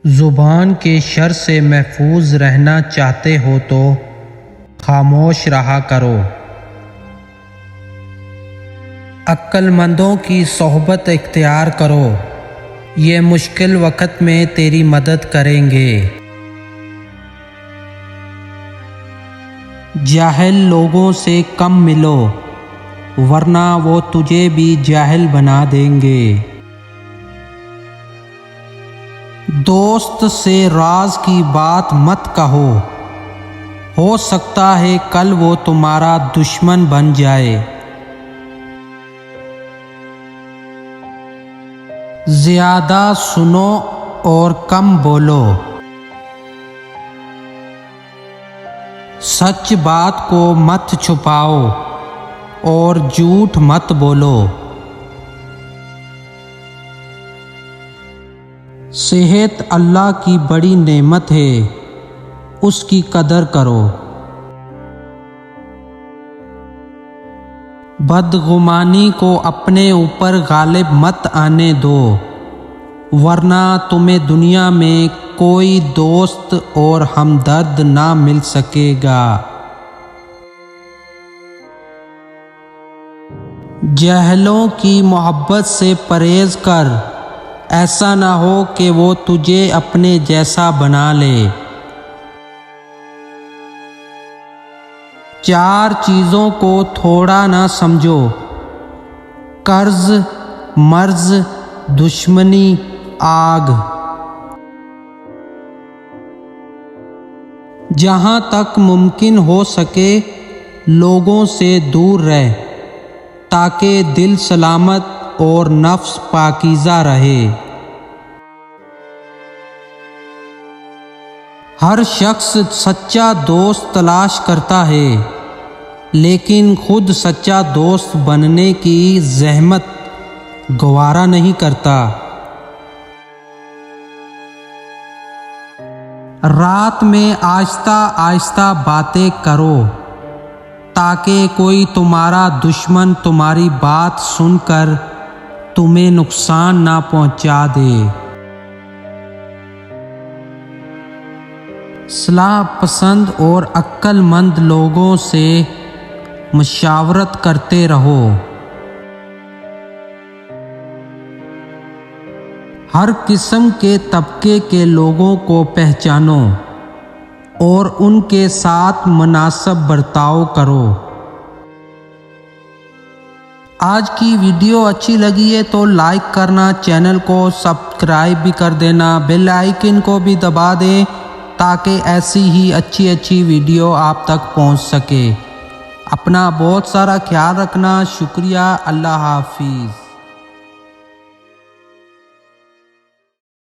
زبان کے شر سے محفوظ رہنا چاہتے ہو تو خاموش رہا کرو۔ عقل مندوں کی صحبت اختیار کرو، یہ مشکل وقت میں تیری مدد کریں گے۔ جاہل لوگوں سے کم ملو، ورنہ وہ تجھے بھی جاہل بنا دیں گے۔ دوست سے راز کی بات مت کہو، ہو سکتا ہے کل وہ تمہارا دشمن بن جائے۔ زیادہ سنو اور کم بولو، سچ بات کو مت چھپاؤ اور جھوٹ مت بولو۔ صحت اللہ کی بڑی نعمت ہے، اس کی قدر کرو۔ بدگمانی کو اپنے اوپر غالب مت آنے دو، ورنہ تمہیں دنیا میں کوئی دوست اور ہمدرد نہ مل سکے گا۔ جاہلوں کی محبت سے پرہیز کر، ایسا نہ ہو کہ وہ تجھے اپنے جیسا بنا لے۔ چار چیزوں کو تھوڑا نہ سمجھو، قرض، مرض، دشمنی، آگ۔ جہاں تک ممکن ہو سکے لوگوں سے دور رہ، تاکہ دل سلامت اور نفس پاکیزہ رہے۔ ہر شخص سچا دوست تلاش کرتا ہے، لیکن خود سچا دوست بننے کی زحمت گوارا نہیں کرتا۔ رات میں آہستہ آہستہ باتیں کرو، تاکہ کوئی تمہارا دشمن تمہاری بات سن کر تمہیں نقصان نہ پہنچا دے۔ صلاح پسند اور عقل مند لوگوں سے مشاورت کرتے رہو۔ ہر قسم کے طبقے کے لوگوں کو پہچانو اور ان کے ساتھ مناسب برتاؤ کرو۔ آج کی ویڈیو اچھی لگی ہے تو لائک کرنا، چینل کو سبسکرائب بھی کر دینا، بیل آئیکن کو بھی دبا دیں تاکہ ایسی ہی اچھی ویڈیو آپ تک پہنچ سکے۔ اپنا بہت سارا خیال رکھنا، شکریہ، اللہ حافظ۔